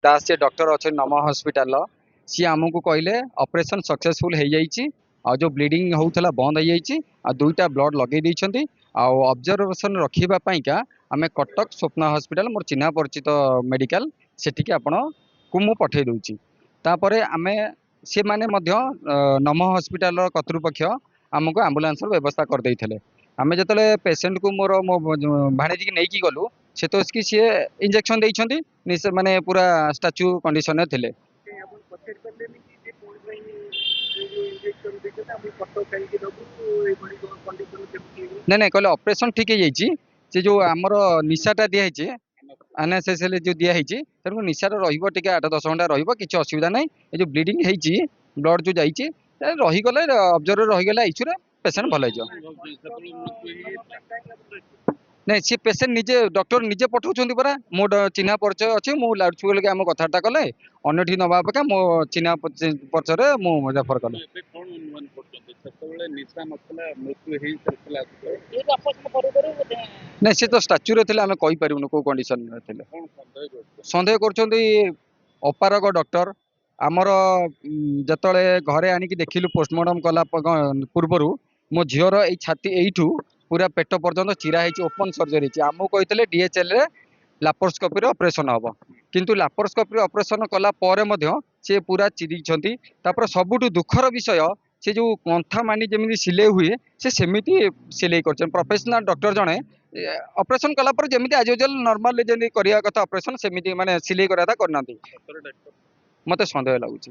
दास जे doctor अच्छे नम hospital सी आमको कहले ऑपरेशन सक्सेसफुल हो जाइए आ जो ब्लीडिंग होता बंद हो जाइए आ दुईटा ब्लड लगे देइछंती आ ऑब्जर्वेशन रखिबा का आम कटक स्वप्न हॉस्पिटल मोर चिन्हा परिचित मेडिकल सेठिके आपण को मु पठे दूची तापर आमे से माने मध्य नम हॉस्पिटल कर्तृपक्ष आमको आम्बुलांस व्यवस्था कर देइथिले आमे जतले पेशेंट को मोर मो भाणेजी की नेकी गलु से तो कि सी इंजेक्शन देइछंती माने पूरा स्टैच्यू कंडीशन में थिले नहीं नहीं कहले ऑपरेशन ठीक है से जो आमर निशाटा दिखाई एनएसएसएल जो दिखाई तेणु निशार रे 8-10 घंटा रही असुविधा ना ये जो ब्लीडिंग होती ब्लड जो जाइए रहीगले ऑब्जर्व रहीगले आईसीयू पेसेंट भल नहीं सी पेसेंट निजे डॉक्टर निजे पठाउछन्ती परा मो चिन्हा परिचय अच्छे मु लाउड स्पीकर के आम कथबार्ता कले अन्यठी नवा अपेक्षा मो चिन्हा परिचय मु रेफर कले नहीं सी तो स्टाच्यू रे आम कही पारूनु को कंडीशन सन्देह कर अपारक डॉक्टर आमर जतले घरे आनिकी देखिलु पोस्टमार्टम कला पूर्वर मो झीवर ये छाती यू पूरा पेट पर्यंत चिरा ओपन सर्जरी आमको कहते डीएचएल रे लाप्रोस्कोपी ऑपरेशन हम किंतु लाप्रोस्कोपी ऑपरेशन कला से पूरा चिरी सबुठ दुखर विषय से जो कंथा मानी जमी सिले हुए से सेमिति सिले कर प्रोफेशनल डॉक्टर जड़े ऑपरेशन कला जमी आज यूजुअल नॉर्मल जमी करिया कथा ऑपरेशन सेमिति माने सिले करा करना मते संदेह लगुच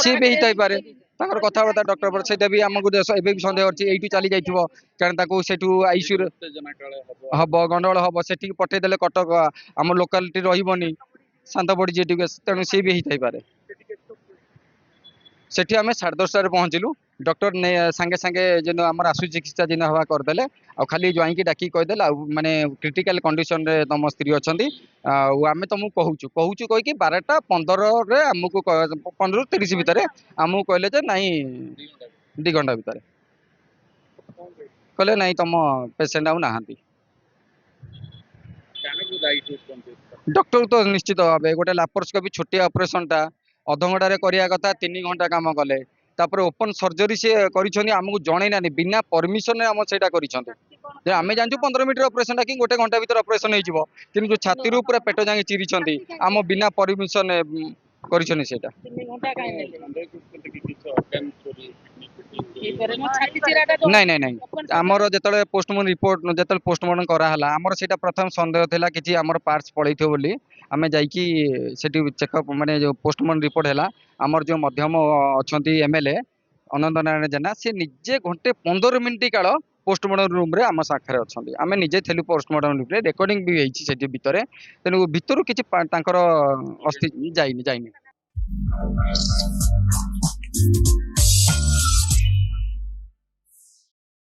सी भी पारे कथबार्ता डॉक्टर पर से भी आमको भी सन्देह अच्छी चली जाइए कारण सेठू आईसीयू हम गंडगोल हम से पठेदेले कटक आम लोकालिटी रही शांत पड़ी तेणु सी भी पारे सेठी आम 10:30 पहुँचलु डॉक्टर ने सांगे सांगे जो आम आसु चिकित्सा जिन हवा करदे आ खाली ज्वाई की डाकी कहीदेल माने क्रिटिकल कंडीशन रे तुम स्त्री अच्छा आम तुमको कहूँ कहीकि 12:15 आमको 15-30 भितर आमको कहले जे नाई 2 घंटा भितर कहले नाई तुम पेसेंट आउ ना डॉक्टर तो निश्चित भाव गोटे लाप्रोस्कोपी छोटिया ऑपरेशन टा अध घंटा करिया कथा 3 घंटा काम कले तापर ओपन सर्जरी से आमको जन ना बिना परमिशन आम से आम जानू 15 मिनट ऑपरेशन कि गोटे घंटा भर ऑपरेशन हो जो छाती रू पूरा पेट जाए चिरी आम बिना परमिशन कर नहीं नहीं नहीं आमर जो पोस्टमार्टम रिपोर्ट जो पोस्टमार्टम कराला आमर से प्रथम सन्देह था कि आमर पार्ट्स पड़े बोली आम जाकि चेकअप माने जो पोस्टमार्टम रिपोर्ट है आमर जो मध्यम अच्छा एमएलए अनंत नारायण जेना से निजे घंटे 15 मिनिट काल पोस्टमार्टम रूम रे आम साखरे अच्छा आम निजे थे पोस्टमार्टम रूम रे रेकर्डिंग भी होती भितर तेणु भितर किसी अस्थि जाइनी